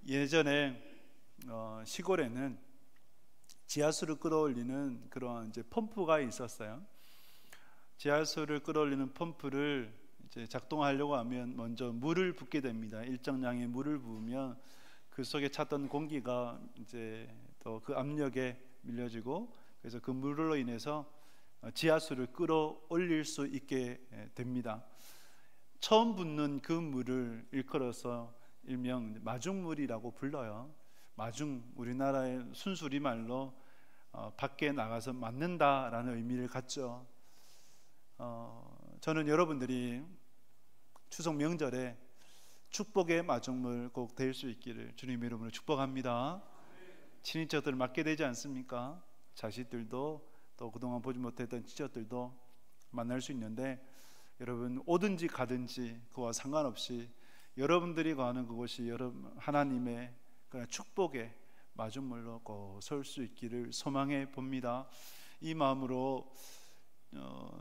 예전에 시골에는 지하수를 끌어올리는 그런 이제 펌프가 있었어요. 지하수를 끌어올리는 펌프를 이제 작동하려고 하면 먼저 물을 붓게 됩니다. 일정량의 물을 부으면 그 속에 찼던 공기가 이제 또 그 압력에 밀려지고, 그래서 그 물로 인해서 지하수를 끌어올릴 수 있게 됩니다. 처음 붓는 그 물을 일컬어서 일명 마중물이라고 불러요. 마중, 우리나라의 순수리말로 밖에 나가서 맞는다라는 의미를 갖죠. 저는 여러분들이 추석 명절에 축복의 마중물 꼭 될 수 있기를 주님의 이름으로 축복합니다. 친인척들 맞게 되지 않습니까? 자식들도 또 그동안 보지 못했던 친척들도 만날 수 있는데, 여러분 오든지 가든지 그와 상관없이 여러분들이 가는 그곳이 여러분 하나님의 축복의 마중물로 꼭 설 수 있기를 소망해 봅니다. 이 마음으로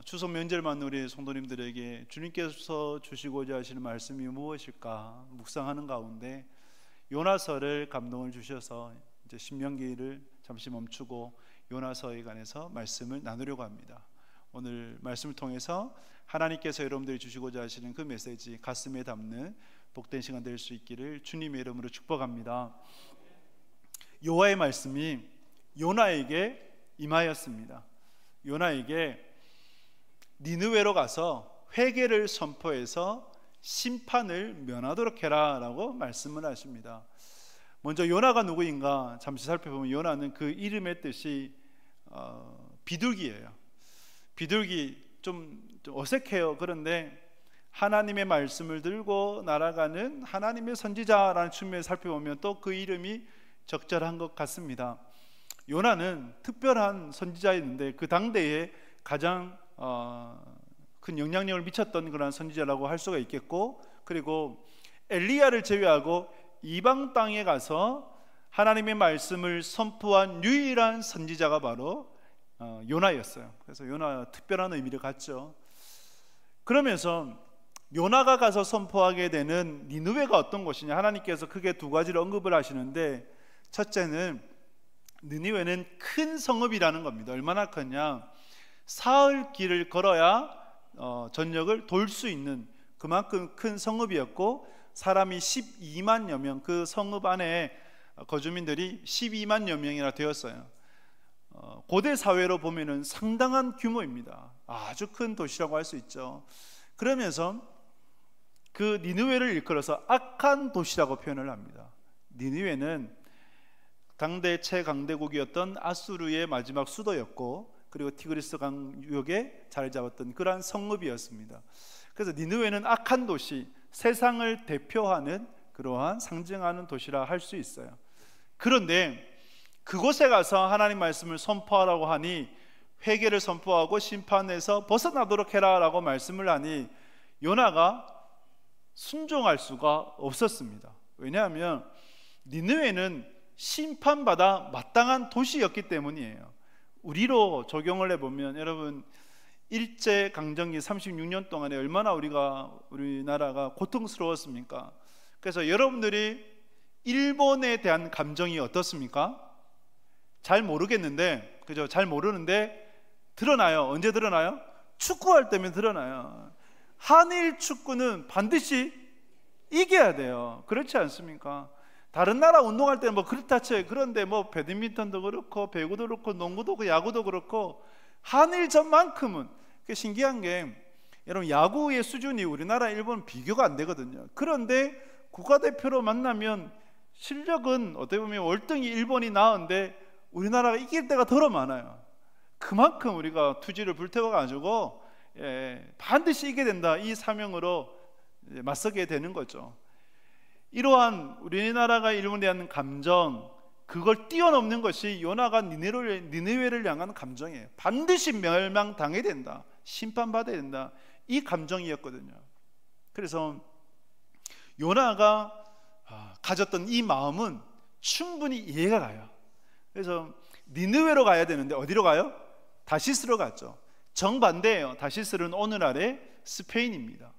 추석 명절 맞는 우리 성도님들에게 주님께서 주시고자 하시는 말씀이 무엇일까 묵상하는 가운데 요나서를 감동을 주셔서 이제 신명기를 잠시 멈추고 요나서에 관해서 말씀을 나누려고 합니다. 오늘 말씀을 통해서 하나님께서 여러분들이 주시고자 하시는 그 메시지 가슴에 담는 복된 시간 될 수 있기를 주님의 이름으로 축복합니다. 여호와의 말씀이 요나에게 임하였습니다. 요나에게 니느웨로 가서 회개를 선포해서 심판을 면하도록 해라 라고 말씀을 하십니다. 먼저 요나가 누구인가 잠시 살펴보면, 요나는 그 이름의 뜻이 비둘기예요. 비둘기 좀 어색해요. 그런데 하나님의 말씀을 들고 날아가는 하나님의 선지자라는 측면에 살펴보면 또 그 이름이 적절한 것 같습니다. 요나는 특별한 선지자였는데 그 당대에 가장 큰 영향력을 미쳤던 그런 선지자라고 할 수가 있겠고, 그리고 엘리야를 제외하고 이방 땅에 가서 하나님의 말씀을 선포한 유일한 선지자가 바로 요나였어요. 그래서 요나 특별한 의미를 갖죠. 그러면서 요나가 가서 선포하게 되는 니느웨가 어떤 곳이냐, 하나님께서 크게 두 가지를 언급을 하시는데, 첫째는 니느웨는 큰 성읍이라는 겁니다. 얼마나 크냐, 사흘 길을 걸어야 전역을 돌 수 있는 그만큼 큰 성읍이었고, 사람이 12만여 명, 그 성읍 안에 거주민들이 12만여 명이나 되었어요. 고대 사회로 보면은 상당한 규모입니다. 아주 큰 도시라고 할 수 있죠. 그러면서 그 니느웨를 일컬어서 악한 도시라고 표현을 합니다. 니느웨는 당대 최강대국이었던 아수르의 마지막 수도였고, 그리고 티그리스 강유역에 자리 잡았던 그러한 성읍이었습니다. 그래서 니느웨는 악한 도시, 세상을 대표하는 그러한 상징하는 도시라 할 수 있어요. 그런데 그곳에 가서 하나님 말씀을 선포하라고 하니, 회개를 선포하고 심판에서 벗어나도록 해라 라고 말씀을 하니 요나가 순종할 수가 없었습니다. 왜냐하면 니느웨는 심판받아 마땅한 도시였기 때문이에요. 우리로 적용을 해보면, 여러분 일제강점기 36년 동안에 얼마나 우리나라가 고통스러웠습니까? 그래서 여러분들이 일본에 대한 감정이 어떻습니까? 잘 모르겠는데, 그죠? 잘 모르는데 드러나요. 언제 드러나요? 축구할 때면 드러나요. 한일 축구는 반드시 이겨야 돼요. 그렇지 않습니까? 다른 나라 운동할 때는 뭐 그렇다 쳐. 그런데 뭐 배드민턴도 그렇고 배구도 그렇고 농구도 그렇고 야구도 그렇고 한일전만큼은 신기한 게, 여러분 야구의 수준이 우리나라 일본 비교가 안 되거든요. 그런데 국가대표로 만나면 실력은 어떻게 보면 월등히 일본이 나은데 우리나라가 이길 때가 더러 많아요. 그만큼 우리가 투지를 불태워 가지고 반드시 이겨야 된다, 이 사명으로 맞서게 되는 거죠. 이러한 우리나라가 일본에 대한 감정, 그걸 뛰어넘는 것이 요나가 니느웨를 향한 감정이에요. 반드시 멸망당해야 된다, 심판받아야 된다, 이 감정이었거든요. 그래서 요나가 가졌던 이 마음은 충분히 이해가 가요. 그래서 니느웨로 가야 되는데 어디로 가요? 다시스로 갔죠. 정반대예요. 다시스는 오늘날의 스페인입니다.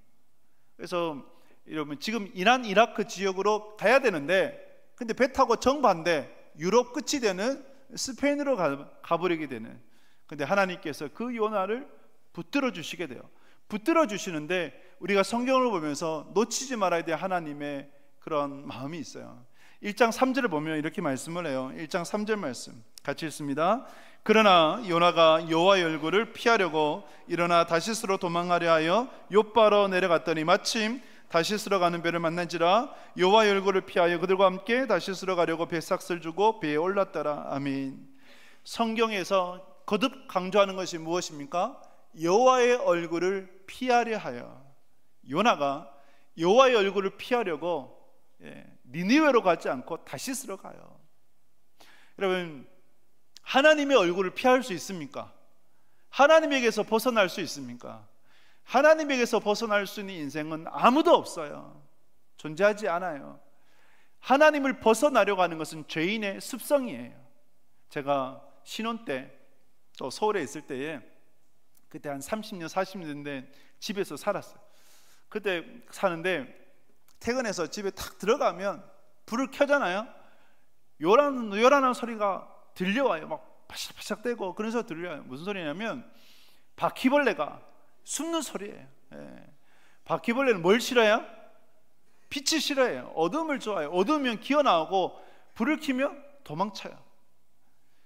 그래서 여러분 지금 이란 이라크 지역으로 가야 되는데 근데 배 타고 정반대 유럽 끝이 되는 스페인으로 가버리게 되는, 근데 하나님께서 그 요나를 붙들어 주시게 돼요. 붙들어 주시는데 우리가 성경을 보면서 놓치지 말아야 될 하나님의 그런 마음이 있어요. 1장 3절을 보면 이렇게 말씀을 해요. 1장 3절 말씀 같이 읽습니다. 그러나 요나가 여호와의 얼굴을 피하려고 일어나 다시스로 도망하려 하여 욥바로 내려갔더니 마침 다시스로 가는 배를 만난지라 여호와의 얼굴을 피하여 그들과 함께 다시스로 가려고 배삭을 주고 배에 올랐더라. 아멘. 성경에서 거듭 강조하는 것이 무엇입니까? 여호와의 얼굴을 피하려 하여. 요나가 여호와의 얼굴을 피하려고 니느웨로 가지 않고 다시스로 가요. 여러분, 하나님의 얼굴을 피할 수 있습니까? 하나님에게서 벗어날 수 있습니까? 하나님에게서 벗어날 수 있는 인생은 아무도 없어요. 존재하지 않아요. 하나님을 벗어나려고 하는 것은 죄인의 습성이에요. 제가 신혼 때 또 서울에 있을 때에 그때 한 30년 40년 된 집에서 살았어요. 그때 사는데 퇴근해서 집에 탁 들어가면 불을 켜잖아요. 요란한 소리가 들려와요. 막 파삭파삭대고 그런 소리가 들려와요. 무슨 소리냐면 바퀴벌레가 숨는 소리예요. 바퀴벌레는 뭘 싫어해요? 빛이 싫어해요. 어둠을 좋아해요. 어두우면 기어나오고 불을 켜면 도망쳐요.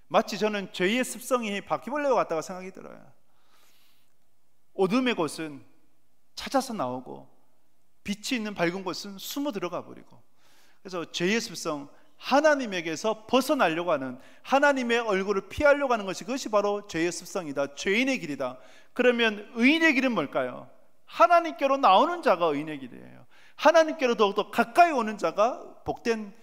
마치 저는 죄의 습성이 바퀴벌레와 같다고 생각이 들어요. 어둠의 곳은 찾아서 나오고 빛이 있는 밝은 곳은 숨어 들어가 버리고, 그래서 죄의 습성, 하나님에게서 벗어나려고 하는, 하나님의 얼굴을 피하려고 하는 것이, 그것이 바로 죄의 습성이다. 죄인의 길이다. 그러면 의인의 길은 뭘까요? 하나님께로 나오는 자가 의인의 길이에요. 하나님께로 더욱더 가까이 오는 자가 복된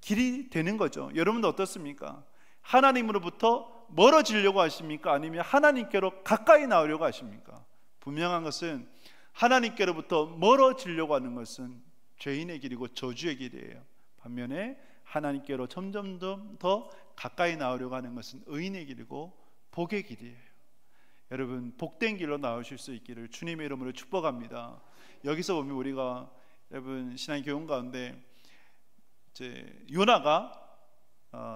길이 되는 거죠. 여러분도 어떻습니까? 하나님으로부터 멀어지려고 하십니까? 아니면 하나님께로 가까이 나오려고 하십니까? 분명한 것은 하나님께로부터 멀어지려고 하는 것은 죄인의 길이고 저주의 길이에요. 반면에 하나님께로 점점 더 가까이 나오려고 하는 것은 의인의 길이고 복의 길이에요. 여러분, 복된 길로 나오실 수 있기를 주님의 이름으로 축복합니다. 여기서 보면 우리가, 여러분, 신앙의 교훈 가운데 이제 요나가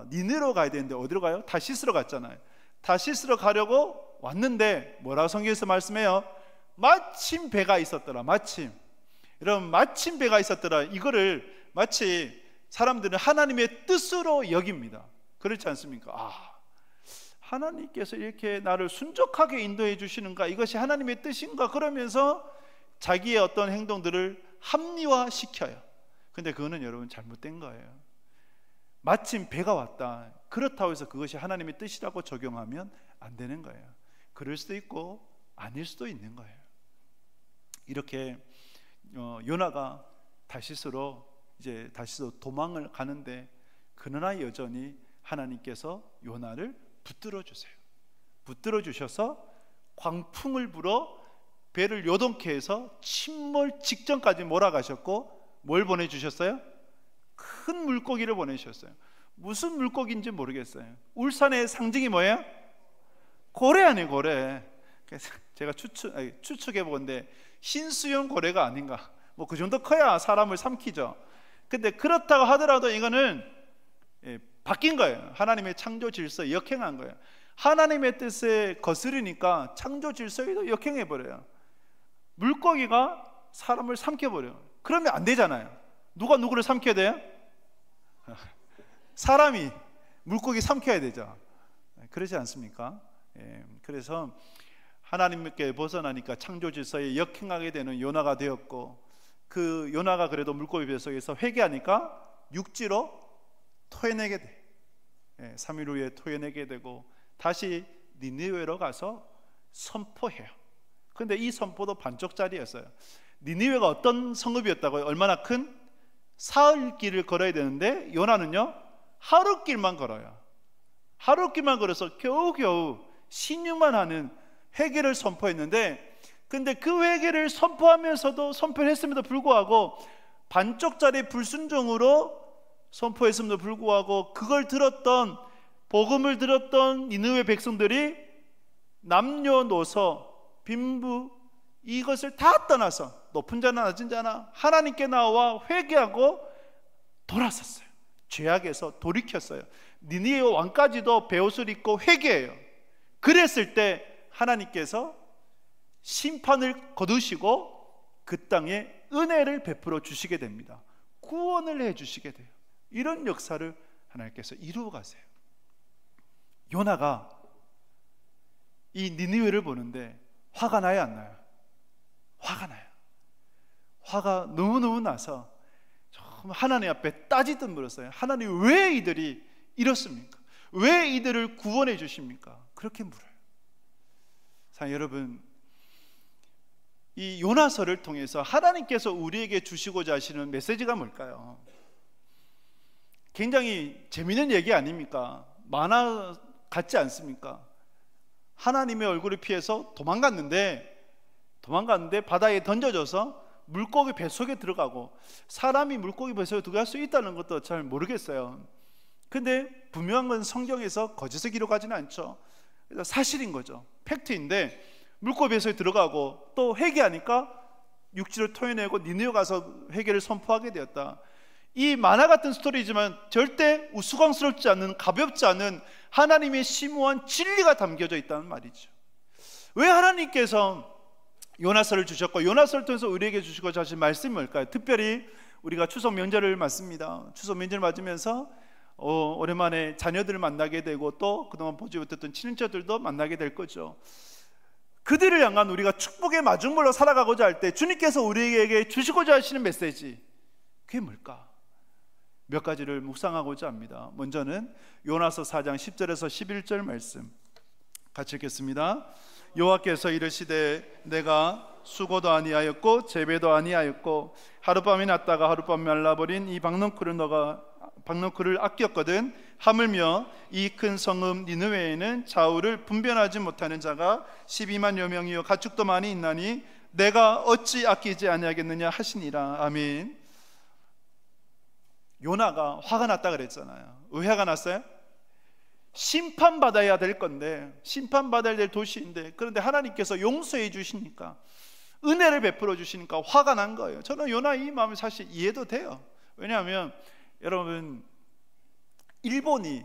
니느웨로 가야 되는데 어디로 가요? 다시스로 갔잖아요. 다시스로 가려고 왔는데 뭐라고 성경에서 말씀해요? 마침 배가 있었더라. 마침. 여러분, 마침 배가 있었더라, 이거를 마치 사람들은 하나님의 뜻으로 여깁니다. 그렇지 않습니까? 하나님께서 이렇게 나를 순종하게 인도해 주시는가, 이것이 하나님의 뜻인가, 그러면서 자기의 어떤 행동들을 합리화시켜요. 근데 그거는 여러분 잘못된 거예요. 마침 배가 왔다, 그렇다고 해서 그것이 하나님의 뜻이라고 적용하면 안 되는 거예요. 그럴 수도 있고 아닐 수도 있는 거예요. 이렇게 요나가 다시스로 도망을 가는데, 그러나 여전히 하나님께서 요나를 붙들어 주세요. 붙들어 주셔서 광풍을 불어 배를 요동케 해서 침몰 직전까지 몰아가셨고, 뭘 보내주셨어요? 큰 물고기를 보내주셨어요. 무슨 물고기인지 모르겠어요. 울산의 상징이 뭐예요? 고래 아니에요, 고래. 그래서 제가 추측해 보건데 흰수염 고래가 아닌가. 뭐 그 정도 커야 사람을 삼키죠. 근데 그렇다고 하더라도 이거는 바뀐 거예요. 하나님의 창조 질서에 역행한 거예요. 하나님의 뜻에 거스르니까 창조 질서에도 역행해 버려요. 물고기가 사람을 삼켜버려요. 그러면 안 되잖아요. 누가 누구를 삼켜야 돼요? 사람이 물고기 삼켜야 되죠. 그렇지 않습니까? 그래서 하나님께 벗어나니까 창조 질서에 역행하게 되는 요나가 되었고, 그 요나가 그래도 물고기 뱃속에서 회개하니까 육지로 토해내게 돼. 3일 후에 토해내게 되고 다시 니느웨로 가서 선포해요. 근데 이 선포도 반쪽짜리였어요. 니느웨가 어떤 성읍이었다고요? 얼마나 큰? 사흘길을 걸어야 되는데 요나는요 하루길만 걸어요. 하루길만 걸어서 겨우겨우 신유만 하는 회개를 선포했는데, 근데 그 회개를 선포하면서도, 선포를 했음에도 불구하고 반쪽짜리 불순종으로 선포했음에도 불구하고 그걸 들었던, 복음을 들었던 니느웨 백성들이 남녀노소 빈부 이것을 다 떠나서 높은 자나 낮은 자나 하나님께 나와 회개하고 돌아섰어요. 죄악에서 돌이켰어요. 니느웨 왕까지도 베옷을 입고 회개해요. 그랬을 때 하나님께서 심판을 거두시고 그 땅에 은혜를 베풀어 주시게 됩니다. 구원을 해 주시게 돼요. 이런 역사를 하나님께서 이루어 가세요. 요나가 이 니느웨를 보는데 화가 나요, 안 나요? 화가 나요. 화가 너무너무 나서 하나님 앞에 따지듯 물었어요. 하나님, 왜 이들이 이렇습니까? 왜 이들을 구원해 주십니까? 그렇게 물어요. 자, 여러분, 이 요나서를 통해서 하나님께서 우리에게 주시고자 하시는 메시지가 뭘까요? 굉장히 재미있는 얘기 아닙니까? 만화 같지 않습니까? 하나님의 얼굴을 피해서 도망갔는데 바다에 던져져서 물고기 뱃속에 들어가고, 사람이 물고기 뱃속에 들어갈 수 있다는 것도 잘 모르겠어요. 근데 분명한 건 성경에서 거짓을 기록하지는 않죠. 그래서 사실인 거죠. 팩트인데 물고기 뱃속에 들어가고 또 회개하니까 육지를 토해내고 니느웨 가서 회개를 선포하게 되었다. 이 만화 같은 스토리지만 절대 우스꽝스럽지 않은, 가볍지 않은 하나님의 심오한 진리가 담겨져 있다는 말이죠. 왜 하나님께서 요나서를 주셨고 요나서를 통해서 우리에게 주시고자 하신 말씀이 뭘까요? 특별히 우리가 추석 명절을 맞습니다. 추석 명절을 맞으면서 오랜만에 자녀들을 만나게 되고 또 그동안 보지 못했던 친인척들도 만나게 될 거죠. 그들을 향한 우리가 축복의 마중물로 살아가고자 할 때 주님께서 우리에게 주시고자 하시는 메시지, 그게 뭘까? 몇 가지를 묵상하고자 합니다. 먼저는 요나서 4장 10절에서 11절 말씀 같이 읽겠습니다. 여호와께서 이르시되 내가 수고도 아니하였고 재배도 아니하였고 하룻밤이 났다가 하룻밤 말라버린 이 박넝쿨을 아꼈거든. 하물며 이 큰 성읍 니느웨에는 좌우를 분별하지 못하는 자가 12만여 명이요 가축도 많이 있나니 내가 어찌 아끼지 아니하겠느냐 하시니라. 아멘. 요나가 화가 났다 그랬잖아요. 왜 화가 났어요? 심판받아야 될 건데, 심판받아야 될 도시인데, 그런데 하나님께서 용서해 주시니까, 은혜를 베풀어 주시니까 화가 난 거예요. 저는 요나 이 마음이 사실 이해도 돼요. 왜냐하면 여러분, 일본이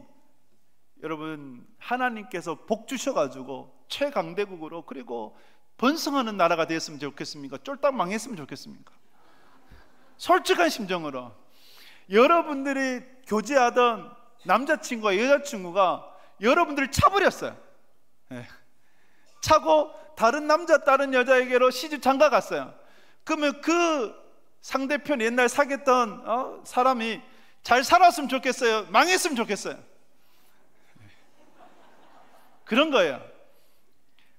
여러분 하나님께서 복 주셔가지고 최강대국으로 그리고 번성하는 나라가 되었으면 좋겠습니까? 쫄딱 망했으면 좋겠습니까? 솔직한 심정으로 여러분들이 교제하던 남자친구와 여자친구가 여러분들을 차버렸어요. 네. 차고 다른 여자에게로 시집 장가 갔어요. 그러면 그 상대편 옛날 사귀었던 사람이 잘 살았으면 좋겠어요? 망했으면 좋겠어요? 그런 거예요.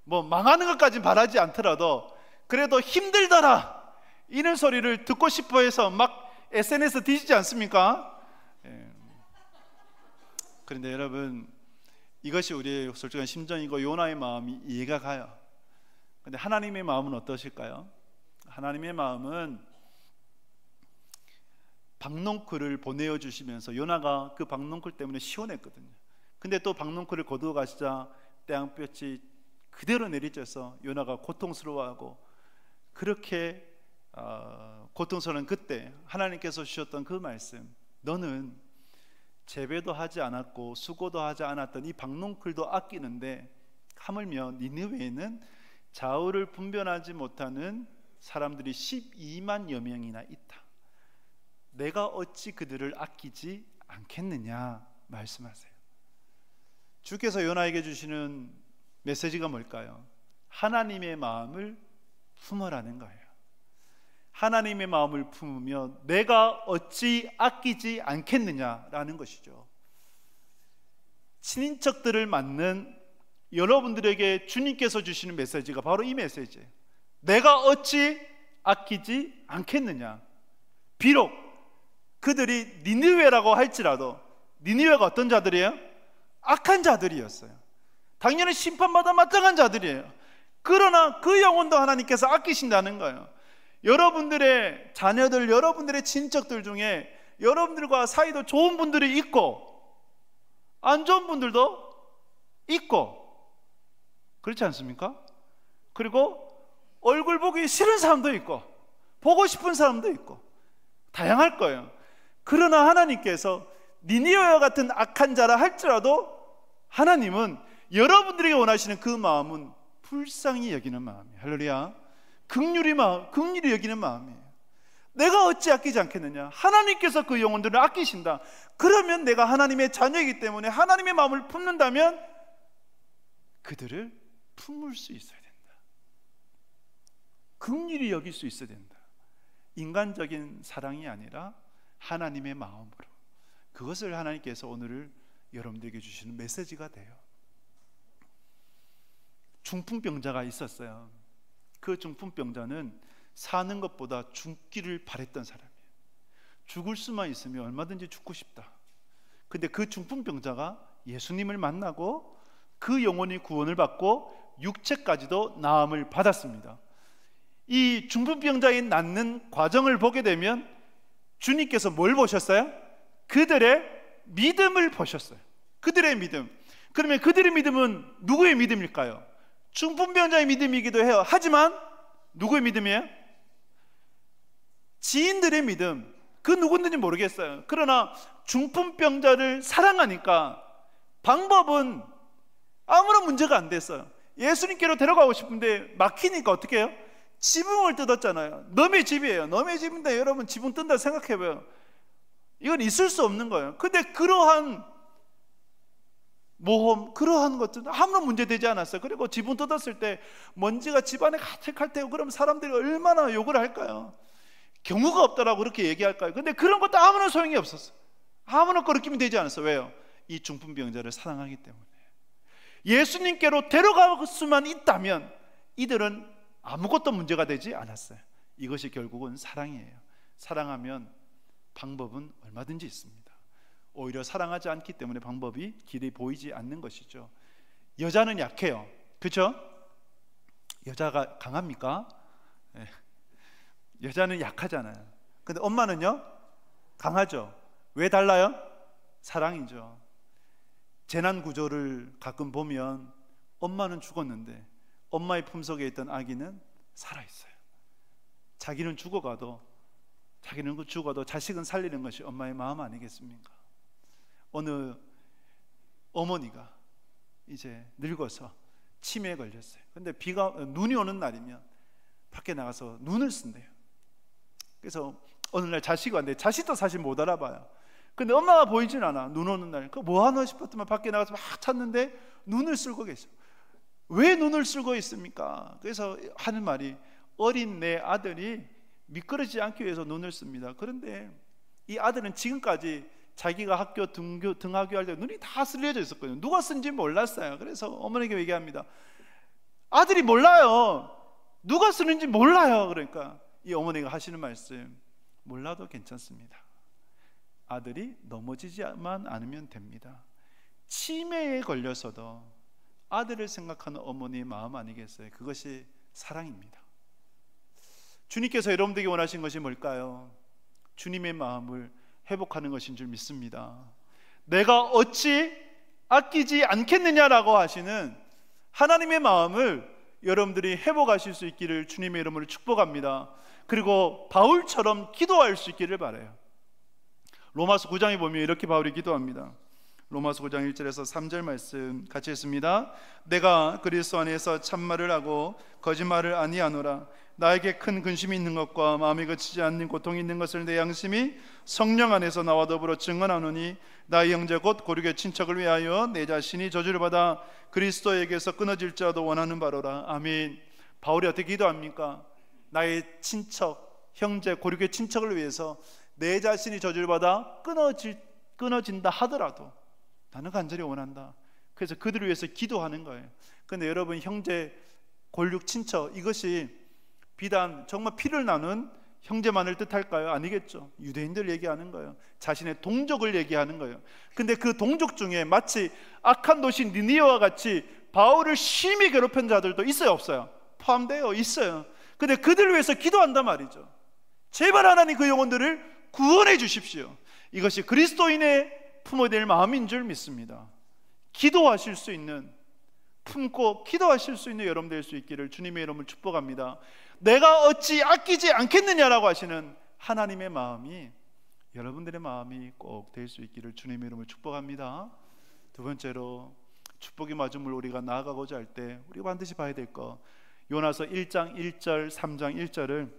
뭐 망하는 것까지는 바라지 않더라도 그래도 힘들더라 이런 소리를 듣고 싶어 해서 막 SNS 뒤지지 않습니까? 그런데 여러분, 이것이 우리의 솔직한 심정이고 요나의 마음이 이해가 가요. 그런데 하나님의 마음은 어떠실까요? 하나님의 마음은 박농쿨을 보내어 주시면서 요나가 그 박농쿨 때문에 시원했거든요. 근데 또 박농쿨을 거두어 가시자 태양볕이 그대로 내리쬐서 요나가 고통스러워하고, 그렇게 고통스러운 그때 하나님께서 주셨던 그 말씀, 너는 재배도 하지 않았고 수고도 하지 않았던 이 박농쿨도 아끼는데 하물며 니느웨에는 좌우를 분별하지 못하는 사람들이 12만여 명이나 있다. 내가 어찌 그들을 아끼지 않겠느냐 말씀하세요. 주께서 요나에게 주시는 메시지가 뭘까요? 하나님의 마음을 품으라는 거예요. 하나님의 마음을 품으며 내가 어찌 아끼지 않겠느냐라는 것이죠. 친인척들을 맞는 여러분들에게 주님께서 주시는 메시지가 바로 이 메시지예요. 내가 어찌 아끼지 않겠느냐. 비록 그들이 니느웨라고 할지라도 니느웨가 어떤 자들이에요? 악한 자들이었어요. 당연히 심판받아 마땅한 자들이에요. 그러나 그 영혼도 하나님께서 아끼신다는 거예요. 여러분들의 자녀들, 여러분들의 친척들 중에 여러분들과 사이도 좋은 분들이 있고 안 좋은 분들도 있고 그렇지 않습니까? 그리고 얼굴 보기 싫은 사람도 있고 보고 싶은 사람도 있고 다양할 거예요. 그러나 하나님께서 니느웨와 같은 악한 자라 할지라도 하나님은 여러분들에게 원하시는 그 마음은 불쌍히 여기는 마음이에요. 할렐루야. 긍휼히 여기는 마음이에요. 내가 어찌 아끼지 않겠느냐? 하나님께서 그 영혼들을 아끼신다. 그러면 내가 하나님의 자녀이기 때문에 하나님의 마음을 품는다면 그들을 품을 수 있어야 된다. 긍휼히 여길 수 있어야 된다. 인간적인 사랑이 아니라 하나님의 마음으로. 그것을 하나님께서 오늘 여러분들에게 주시는 메시지가 돼요. 중풍병자가 있었어요. 그 중풍병자는 사는 것보다 죽기를 바랬던 사람이에요. 죽을 수만 있으면 얼마든지 죽고 싶다. 근데 그 중풍병자가 예수님을 만나고 그 영혼이 구원을 받고 육체까지도 나음을 받았습니다. 이 중풍병자의 낫는 과정을 보게 되면 주님께서 뭘 보셨어요? 그들의 믿음을 보셨어요. 그들의 믿음. 그러면 그들의 믿음은 누구의 믿음일까요? 중풍병자의 믿음이기도 해요. 하지만 누구의 믿음이에요? 지인들의 믿음. 그 누군지 모르겠어요. 그러나 중풍병자를 사랑하니까 방법은 아무런 문제가 안 됐어요. 예수님께로 데려가고 싶은데 막히니까 어떻게 해요? 지붕을 뜯었잖아요. 너의 집이에요. 너의 집인데 여러분 지붕 뜬다 생각해봐요. 이건 있을 수 없는 거예요. 근데 그러한 모험, 그러한 것들은 아무런 문제 되지 않았어요. 그리고 지붕 뜯었을 때 먼지가 집안에 가득할 테고 그럼 사람들이 얼마나 욕을 할까요? 경우가 없다라고 그렇게 얘기할까요? 근데 그런 것도 아무런 소용이 없었어요. 아무런 거리낌이 되지 않았어요. 왜요? 이 중풍병자를 사랑하기 때문에. 예수님께로 데려갈 수만 있다면 이들은 아무것도 문제가 되지 않았어요. 이것이 결국은 사랑이에요. 사랑하면 방법은 얼마든지 있습니다. 오히려 사랑하지 않기 때문에 방법이 길이 보이지 않는 것이죠. 여자는 약해요. 그렇죠? 여자가 강합니까? 네. 여자는 약하잖아요. 근데 엄마는요? 강하죠. 왜 달라요? 사랑이죠. 재난 구조를 가끔 보면 엄마는 죽었는데 엄마의 품속에 있던 아기는 살아있어요. 자기는 죽어도 자식은 살리는 것이 엄마의 마음 아니겠습니까? 어느 어머니가 이제 늙어서 치매에 걸렸어요. 근데 눈이 오는 날이면 밖에 나가서 눈을 쓴대요. 그래서 어느 날 자식이 왔는데 자식도 사실 못 알아봐요. 근데 엄마가 보이진 않아. 눈 오는 날. 그 뭐 하나 싶었더만 밖에 나가서 막 찾는데 눈을 쓸고 계셔. 왜 눈을 쓸고 있습니까? 그래서 하는 말이 어린 내 아들이 미끄러지지 않기 위해서 눈을 씁니다. 그런데 이 아들은 지금까지 자기가 학교 등하교할 때 눈이 다 쓸려져 있었거든요. 누가 쓴지 몰랐어요. 그래서 어머니에게 얘기합니다. 아들이 몰라요. 누가 쓰는지 몰라요. 그러니까 이 어머니가 하시는 말씀, 몰라도 괜찮습니다. 아들이 넘어지지만 않으면 됩니다. 치매에 걸려서도 아들을 생각하는 어머니의 마음 아니겠어요? 그것이 사랑입니다. 주님께서 여러분들에게 원하신 것이 뭘까요? 주님의 마음을 회복하는 것인 줄 믿습니다. 내가 어찌 아끼지 않겠느냐라고 하시는 하나님의 마음을 여러분들이 회복하실 수 있기를 주님의 이름으로 축복합니다. 그리고 바울처럼 기도할 수 있기를 바라요. 로마서 9장에 보면 이렇게 바울이 기도합니다. 로마서 9장 1절에서 3절 말씀 같이 했습니다. 내가 그리스도 안에서 참말을 하고 거짓말을 아니하노라. 나에게 큰 근심이 있는 것과 마음이 그치지 않는 고통이 있는 것을 내 양심이 성령 안에서 나와 더불어 증언하노니 나의 형제 곧 고륙의 친척을 위하여 내 자신이 저주를 받아 그리스도에게서 끊어질지라도 원하는 바로라. 아멘. 바울이 어떻게 기도합니까? 나의 친척, 형제, 고륙의 친척을 위해서 내 자신이 저주를 받아 끊어진다 하더라도 나는 간절히 원한다. 그래서 그들을 위해서 기도하는 거예요. 그런데 여러분, 형제, 골육, 친척, 이것이 비단 정말 피를 나눈 형제만을 뜻할까요? 아니겠죠. 유대인들 얘기하는 거예요. 자신의 동족을 얘기하는 거예요. 근데 그 동족 중에 마치 악한 도시 니느웨와 같이 바울을 심히 괴롭힌 자들도 있어요, 없어요? 포함돼요. 있어요. 근데 그들을 위해서 기도한단 말이죠. 제발 하나님 그 영혼들을 구원해 주십시오. 이것이 그리스도인의 품어야 될 마음인 줄 믿습니다. 기도하실 수 있는, 품고 기도하실 수 있는 여러분 될 수 있기를 주님의 이름을 축복합니다. 내가 어찌 아끼지 않겠느냐라고 하시는 하나님의 마음이 여러분들의 마음이 꼭 될 수 있기를 주님의 이름으로 축복합니다. 두 번째로 축복의 마중물 우리가 나아가고자 할 때 우리가 반드시 봐야 될 거, 요나서 1장 1절 3장 1절을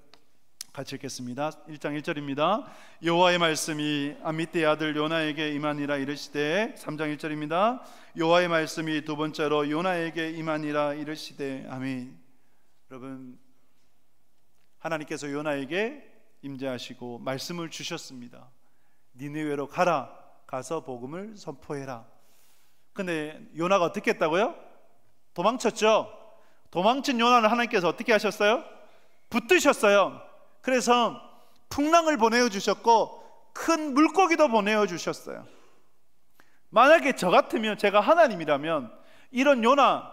같이 읽겠습니다. 1장 1절입니다. 여호와의 말씀이 암미떼의 아들 요나에게 임하니라 이르시되, 3장 1절입니다. 여호와의 말씀이 두 번째로 요나에게 임하니라 이르시되. 아멘. 여러분, 하나님께서 요나에게 임재하시고 말씀을 주셨습니다. 니느웨로 가라, 가서 복음을 선포해라. 근데 요나가 어떻게 했다고요? 도망쳤죠. 도망친 요나를 하나님께서 어떻게 하셨어요? 붙드셨어요. 그래서 풍랑을 보내주셨고 큰 물고기도 보내주셨어요. 만약에 저 같으면, 제가 하나님이라면 이런 요나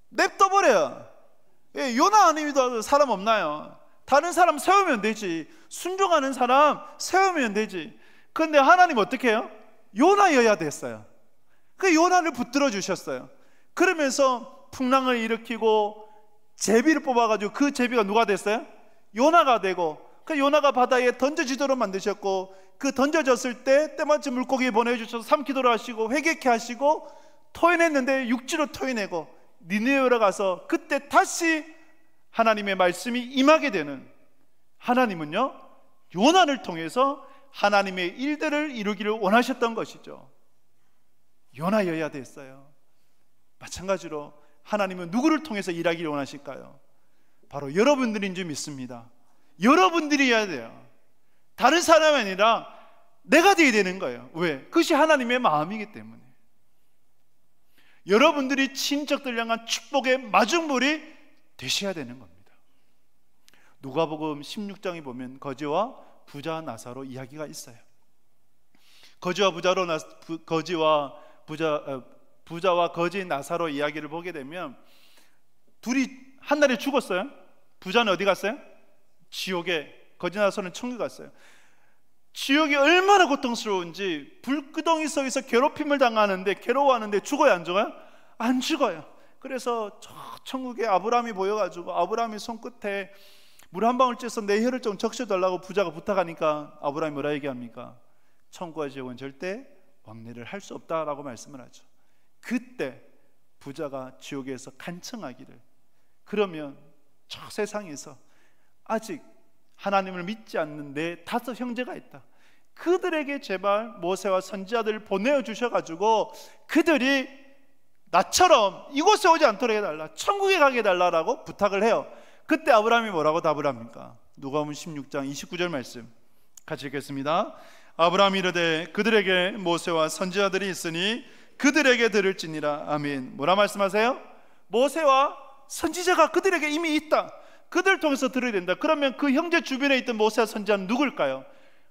냅둬버려요. 요나 아니면 사람 없나요? 다른 사람 세우면 되지. 순종하는 사람 세우면 되지. 그런데 하나님 어떻게 해요? 요나여야 됐어요. 그 요나를 붙들어 주셨어요. 그러면서 풍랑을 일으키고 제비를 뽑아가지고 그 제비가 누가 됐어요? 요나가 되고, 그 요나가 바다에 던져지도록 만드셨고, 그 던져졌을 때 때마침 물고기 보내주셔서 삼키도록 하시고 회개케 하시고 토해냈는데 육지로 토해내고 니느웨로 가서 그때 다시 하나님의 말씀이 임하게 되는, 하나님은요 요나를 통해서 하나님의 일들을 이루기를 원하셨던 것이죠. 요나여야 됐어요. 마찬가지로 하나님은 누구를 통해서 일하기를 원하실까요? 바로 여러분들인 줄 믿습니다. 여러분들이 해야 돼요. 다른 사람이 아니라 내가 되어야 되는 거예요. 왜? 그것이 하나님의 마음이기 때문에. 여러분들이 친척들 향한 축복의 마중물이 되셔야 되는 겁니다. 누가복음 16장에 보면 거지와 부자 나사로 이야기가 있어요. 부자와 거지 나사로 이야기를 보게 되면 둘이 한날에 죽었어요. 부자는 어디 갔어요? 지옥에, 거지 나사로는 천국에 갔어요. 지옥이 얼마나 고통스러운지, 불구덩이 속에서 괴롭힘을 당하는데, 괴로워하는데 죽어요 안 죽어요? 안 죽어요. 그래서 저 천국에 아브라함이 보여가지고 아브라함이 손끝에 물 한 방울 쬐서 내 혀를 좀 적셔달라고 부자가 부탁하니까 아브라함이 뭐라 얘기합니까? 천국과 지옥은 절대 왕래를 할 수 없다라고 말씀을 하죠. 그때 부자가 지옥에서 간청하기를, 그러면 저 세상에서 아직 하나님을 믿지 않는 내 5 형제가 있다. 그들에게 제발 모세와 선지자들을 보내주셔가지고 그들이 나처럼 이곳에 오지 않도록 해달라, 천국에 가게 해달라고 부탁을 해요. 그때 아브라함이 뭐라고 답을 합니까? 누가복음 16장 29절 말씀 같이 읽겠습니다. 아브라함이 이르되 그들에게 모세와 선지자들이 있으니 그들에게 들을지니라. 아멘. 뭐라 말씀하세요? 모세와 선지자가 그들에게 이미 있다. 그들 통해서 들어야 된다. 그러면 그 형제 주변에 있던 모세와 선지자는 누굴까요?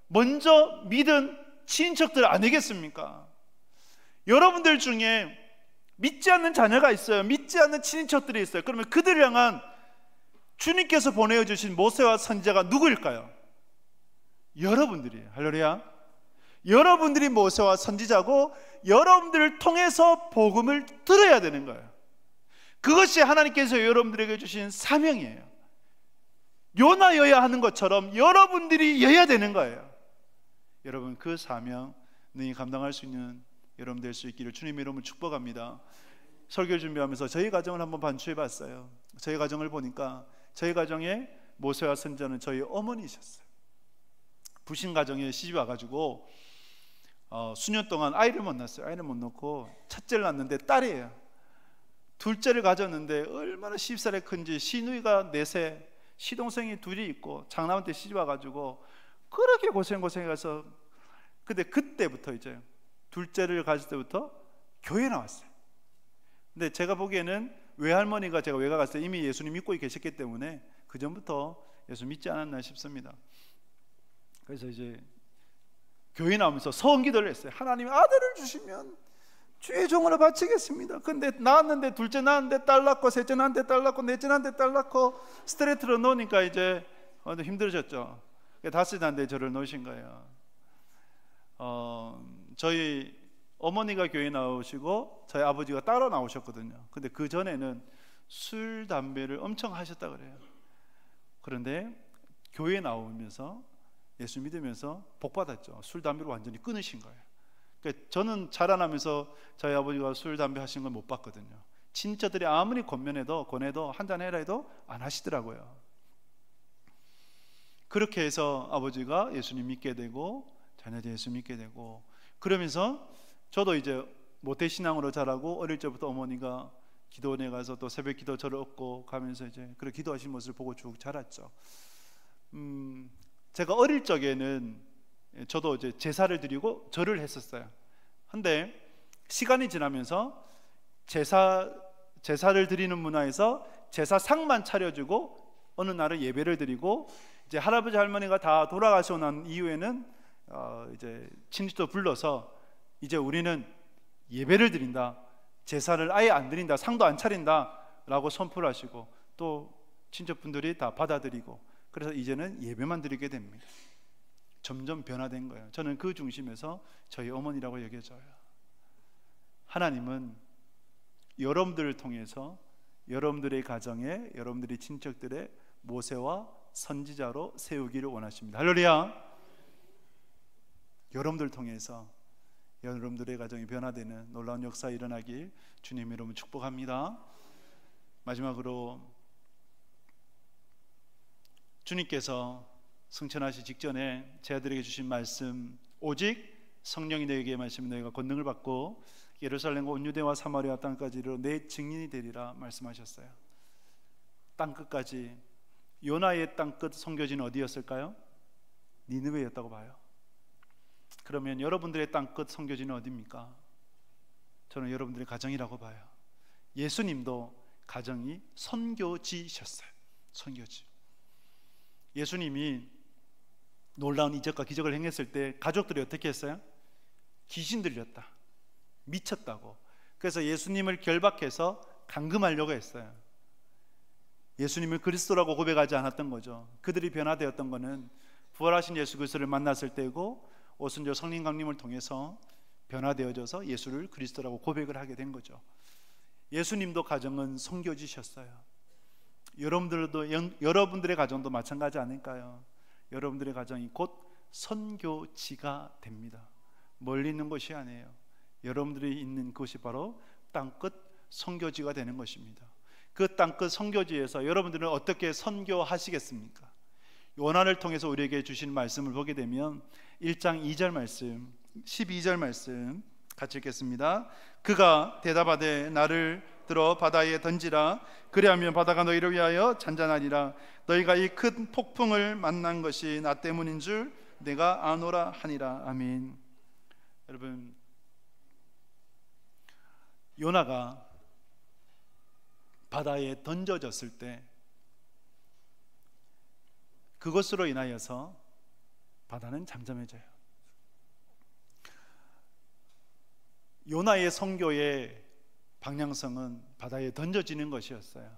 먼저 믿은 친척들 아니겠습니까? 여러분들 중에 믿지 않는 자녀가 있어요. 믿지 않는 친척들이 있어요. 그러면 그들을 향한 주님께서 보내주신 모세와 선지자가 누구일까요? 여러분들이에요. 할렐루야. 여러분들이 모세와 선지자고 여러분들을 통해서 복음을 들어야 되는 거예요. 그것이 하나님께서 여러분들에게 주신 사명이에요. 요나여야 하는 것처럼 여러분들이 여야 되는 거예요. 여러분, 그 사명 능히 감당할 수 있는 여러분 될 수 있기를 주님의 이름으로 축복합니다. 설교를 준비하면서 저희 가정을 한번 반추해 봤어요. 저희 가정을 보니까 저희 가정에 모세와 선지자는 저희 어머니셨어요. 부신 가정에 시집 와가지고 수년 동안 아이를 못 낳았어요. 아이를 못 낳고 첫째를 낳았는데 딸이에요. 둘째를 가졌는데 얼마나 시집살이 큰지, 시누이가 4세, 시동생이 2이 있고 장남한테 시집 와가지고 그렇게 고생해서, 근데 그때부터 이제 둘째를 가질 때부터 교회 나왔어요. 근데 제가 보기에는 외할머니가, 제가 외가 갔을 때 이미 예수님 믿고 계셨기 때문에 그 전부터 예수 믿지 않았나 싶습니다. 그래서 이제 교회 나오면서 서원기도를 했어요. 하나님, 아들을 주시면 주의 종으로 바치겠습니다. 근데 낳았는데, 둘째 낳았는데 딸 낳고, 셋째 낳았는데 딸 낳고, 넷째 낳았는데 딸 낳고, 스트레이트로 놓으니까 이제 힘들어졌죠. 5째 낳았는데 저를 놓으신 거예요. 저희 어머니가 교회 나오시고 저희 아버지가 따로 나오셨거든요. 근데 그 전에는 술, 담배를 엄청 하셨다 그래요. 그런데 교회 나오면서 예수 믿으면서 복 받았죠. 술 담배를 완전히 끊으신 거예요. 그러니까 저는 자라나면서 저희 아버지가 술 담배 하신 걸 못 봤거든요. 친척들이 아무리 권해도 한잔 해라 해도 안 하시더라고요. 그렇게 해서 아버지가 예수님 믿게 되고 자녀들 예수 믿게 되고, 그러면서 저도 이제 모태신앙으로 자라고 어릴 적부터 어머니가 기도원에 가서 또 새벽 기도 저를 얻고 가면서 이제 그렇게 기도하신 모습을 보고 쭉 자랐죠. 제가 어릴 적에는 저도 이제 제사를 드리고 절을 했었어요. 근데 시간이 지나면서 제사를 드리는 문화에서 제사상만 차려주고 어느 날은 예배를 드리고, 이제 할아버지 할머니가 다 돌아가시고 난 이후에는 이제 친지도 불러서 이제 우리는 예배를 드린다, 제사를 아예 안 드린다, 상도 안 차린다 라고 선포를 하시고, 또 친척분들이 다 받아들이고, 그래서 이제는 예배만 드리게 됩니다. 점점 변화된 거예요. 저는 그 중심에서 저희 어머니라고 여겨져요. 하나님은 여러분들을 통해서 여러분들의 가정에, 여러분들의 친척들의 모세와 선지자로 세우기를 원하십니다. 할렐루야. 여러분들 통해서 여러분들의 가정이 변화되는 놀라운 역사 일어나길 주님 이름으로 축복합니다. 마지막으로 주님께서 승천하시 직전에 제자들에게 주신 말씀, 오직 성령이 너에게 말씀이 너희가 권능을 받고 예루살렘과 온 유대와 사마리아 땅까지 이르러 내 증인이 되리라 말씀하셨어요. 땅끝까지. 요나의 땅끝 선교지는 어디였을까요? 니느웨였다고 봐요. 그러면 여러분들의 땅끝 선교지는 어디입니까? 저는 여러분들의 가정이라고 봐요. 예수님도 가정이 선교지셨어요. 선교지. 예수님이 놀라운 이적과 기적을 행했을 때 가족들이 어떻게 했어요? 귀신 들렸다, 미쳤다고. 그래서 예수님을 결박해서 감금하려고 했어요. 예수님을 그리스도라고 고백하지 않았던 거죠. 그들이 변화되었던 것은 부활하신 예수 그리스도를 만났을 때고, 오순절 성령 강림을 통해서 변화되어져서 예수를 그리스도라고 고백을 하게 된 거죠. 예수님도 가정은 선교지셨어요. 여러분들의 가정도 마찬가지 아닐까요? 여러분들의 가정이 곧 선교지가 됩니다. 멀리 있는 곳이 아니에요. 여러분들이 있는 곳이 바로 땅끝 선교지가 되는 것입니다. 그 땅끝 선교지에서 여러분들은 어떻게 선교하시겠습니까? 요나를 통해서 우리에게 주신 말씀을 보게 되면 1장 2절 말씀, 12절 말씀 같이 읽겠습니다. 그가 대답하되 나를 들어 바다에 던지라. 그리하면 바다가 너희를 위하여 잔잔하리라. 너희가 이 큰 폭풍을 만난 것이 나 때문인 줄 내가 아노라 하니라. 아멘. 여러분, 요나가 바다에 던져졌을 때 그것으로 인하여서 바다는 잠잠해져요. 요나의 선교의 방향성은 바다에 던져지는 것이었어요.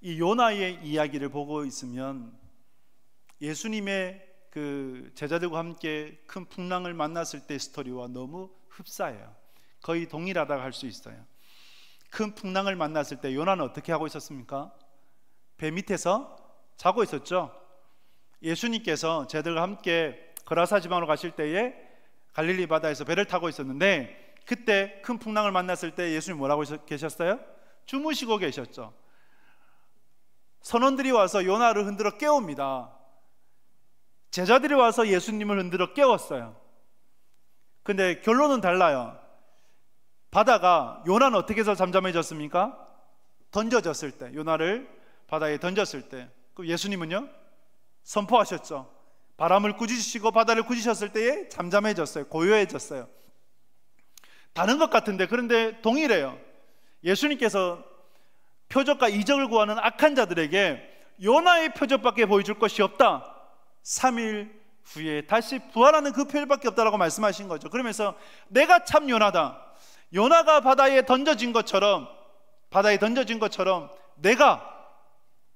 이 요나의 이야기를 보고 있으면 예수님의 그 제자들과 함께 큰 풍랑을 만났을 때 스토리와 너무 흡사해요. 거의 동일하다고 할 수 있어요. 큰 풍랑을 만났을 때 요나는 어떻게 하고 있었습니까? 배 밑에서 자고 있었죠. 예수님께서 제자들과 함께 거라사 지방으로 가실 때에 갈릴리 바다에서 배를 타고 있었는데, 그때 큰 풍랑을 만났을 때 예수님 뭐라고 계셨어요? 주무시고 계셨죠. 선원들이 와서 요나를 흔들어 깨웁니다. 제자들이 와서 예수님을 흔들어 깨웠어요. 근데 결론은 달라요. 바다가, 요나는 어떻게 해서 잠잠해졌습니까? 던져졌을 때, 요나를 바다에 던졌을 때. 그 예수님은요? 선포하셨죠. 바람을 꾸짖으시고 바다를 꾸짖으셨을 때에 잠잠해졌어요. 고요해졌어요. 다른 것 같은데, 그런데 동일해요. 예수님께서 표적과 이적을 구하는 악한 자들에게 요나의 표적밖에 보여줄 것이 없다, 3일 후에 다시 부활하는 그 표적밖에 없다라고 말씀하신 거죠. 그러면서 내가 참 요나다, 요나가 바다에 던져진 것처럼 내가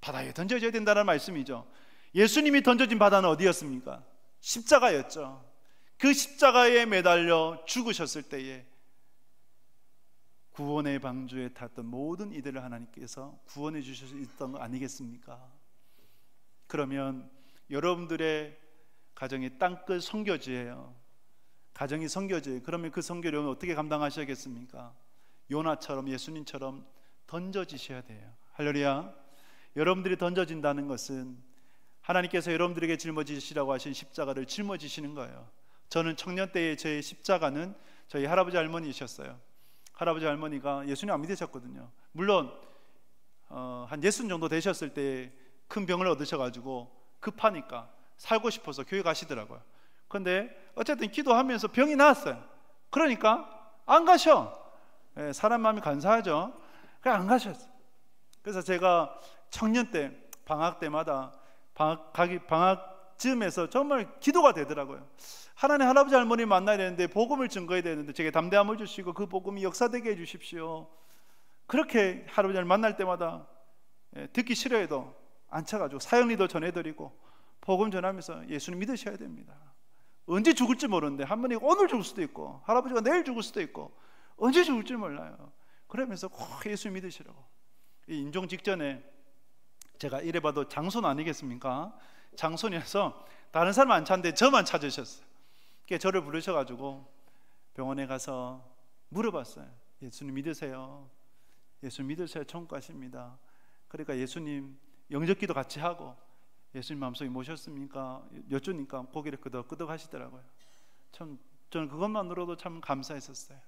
바다에 던져져야 된다는 말씀이죠. 예수님이 던져진 바다는 어디였습니까? 십자가였죠. 그 십자가에 매달려 죽으셨을 때에 구원의 방주에 탔던 모든 이들을 하나님께서 구원해 주셨던 거 아니겠습니까? 그러면 여러분들의 가정이 땅끝 선교지예요. 가정이 선교지. 그러면 그 선교를 어떻게 감당하셔야겠습니까? 요나처럼, 예수님처럼 던져지셔야 돼요. 할렐루야. 여러분들이 던져진다는 것은 하나님께서 여러분들에게 짊어지시라고 하신 십자가를 짊어지시는 거예요. 저는 청년 때의 제 십자가는 저희 할아버지 할머니이셨어요. 할아버지 할머니가 예수님 안 믿으셨거든요. 물론 한 60 정도 되셨을 때 큰 병을 얻으셔가지고 급하니까 살고 싶어서 교회 가시더라고요. 그런데 어쨌든 기도하면서 병이 나았어요. 그러니까 안 가셔. 사람 마음이 간사하죠. 그냥 안 가셨어요. 그래서 제가 청년 때 방학 때마다 방학쯤에서 정말 기도가 되더라고요. 하나님 할아버지 할머니 만나야 되는데 복음을 증거해야 되는데 제게 담대함을 주시고 그 복음이 역사되게 해주십시오. 그렇게 할아버지를 만날 때마다 듣기 싫어해도 앉혀가지고 사형리도 전해드리고 복음 전하면서 예수님 믿으셔야 됩니다. 언제 죽을지 모르는데 할머니가 오늘 죽을 수도 있고 할아버지가 내일 죽을 수도 있고 언제 죽을지 몰라요. 그러면서 꼭 예수 믿으시라고. 이 임종 직전에 제가 이래봐도 장손 아니겠습니까? 장손이어서 다른 사람 안 찾는데 저만 찾으셨어요. 그래서 저를 부르셔가지고 병원에 가서 물어봤어요. 예수님 믿으세요? 예수 믿으셔야 천국 가십니다. 그러니까 예수님 영접기도 같이 하고 예수님 마음속에 모셨습니까? 여쭈니까 고개를 끄덕끄덕 하시더라고요. 저는 그것만으로도 참 감사했었어요.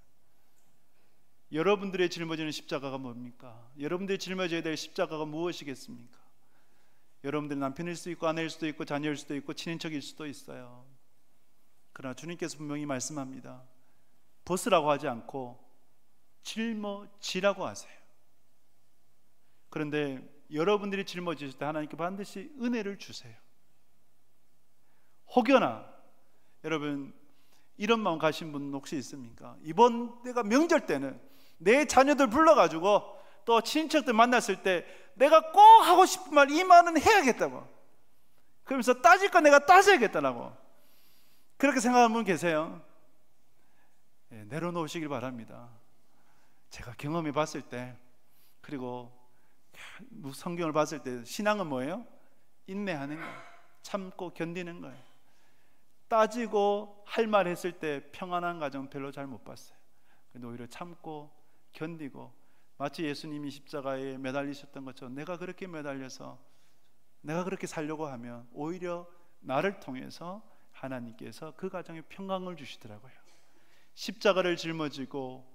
여러분들의 짊어지는 십자가가 뭡니까? 여러분들이 짊어져야 될 십자가가 무엇이겠습니까? 여러분들 남편일 수도 있고 아내일 수도 있고 자녀일 수도 있고 친인척일 수도 있어요. 그러나 주님께서 분명히 말씀합니다. 벗으라고 하지 않고 짊어지라고 하세요. 그런데 여러분들이 짊어지실 때 하나님께 반드시 은혜를 주세요. 혹여나 여러분 이런 마음 가신 분 혹시 있습니까? 이번 내가 명절 때는 내 자녀들 불러가지고 또 친척들 만났을 때 내가 꼭 하고 싶은 말 이 말은 해야겠다고, 그러면서 따질 거 내가 따져야겠다라고 그렇게 생각하는 분 계세요? 내려놓으시길 바랍니다. 제가 경험해 봤을 때, 그리고 성경을 봤을 때 신앙은 뭐예요? 인내하는 거예요. 참고 견디는 거예요. 따지고 할 말 했을 때 평안한 가정 별로 잘 못 봤어요. 근데 오히려 참고 견디고, 마치 예수님이 십자가에 매달리셨던 것처럼 내가 그렇게 매달려서 내가 그렇게 살려고 하면 오히려 나를 통해서 하나님께서 그 가정에 평강을 주시더라고요. 십자가를 짊어지고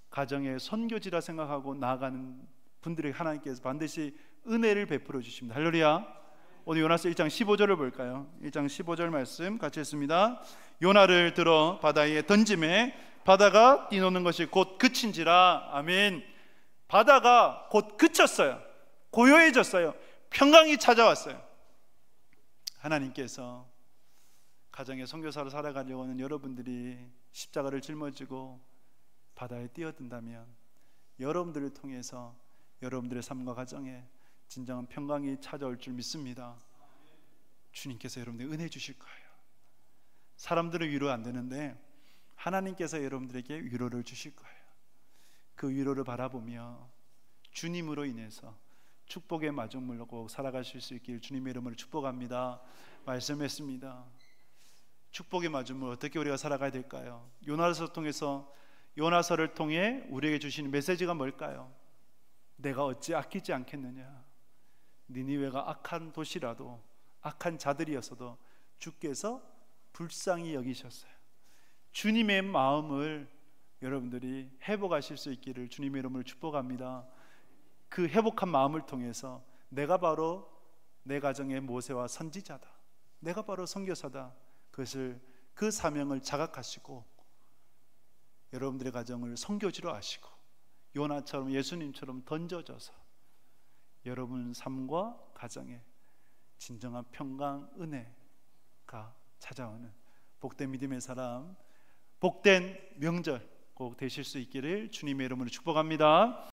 가정의 선교지라 생각하고 나아가는 분들에게 하나님께서 반드시 은혜를 베풀어 주십니다. 할렐루야. 오늘 요나서 1장 15절을 볼까요? 1장 15절 말씀 같이 했습니다. 요나를 들어 바다에 던짐에 바다가 뛰노는 것이 곧 그친지라. 아멘. 바다가 곧 그쳤어요. 고요해졌어요. 평강이 찾아왔어요. 하나님께서 가정의 선교사로 살아가려고 하는 여러분들이 십자가를 짊어지고 바다에 뛰어든다면 여러분들을 통해서 여러분들의 삶과 가정에 진정한 평강이 찾아올 줄 믿습니다. 주님께서 여러분들에게 은혜 주실 거예요. 사람들은 위로 안 되는데 하나님께서 여러분들에게 위로를 주실 거예요. 그 위로를 바라보며 주님으로 인해서 축복의 마중물로 꼭 살아가실 수 있길 주님의 이름으로 축복합니다. 말씀했습니다. 축복의 마중물 어떻게 우리가 살아가야 될까요? 요나서를 통해 우리에게 주시는 메시지가 뭘까요? 내가 어찌 아끼지 않겠느냐. 니니웨가 악한 도시라도 악한 자들이었어도 주께서 불쌍히 여기셨어요. 주님의 마음을 여러분들이 회복하실 수 있기를 주님의 이름으로 축복합니다. 그 회복한 마음을 통해서 내가 바로 내 가정의 모세와 선지자다, 내가 바로 선교사다, 그 사명을 자각하시고 여러분들의 가정을 선교지로 하시고 요나처럼 예수님처럼 던져져서 여러분 삶과 가정에 진정한 평강, 은혜가 찾아오는 복된 믿음의 사람, 복된 명절 꼭 되실 수 있기를 주님의 이름으로 축복합니다.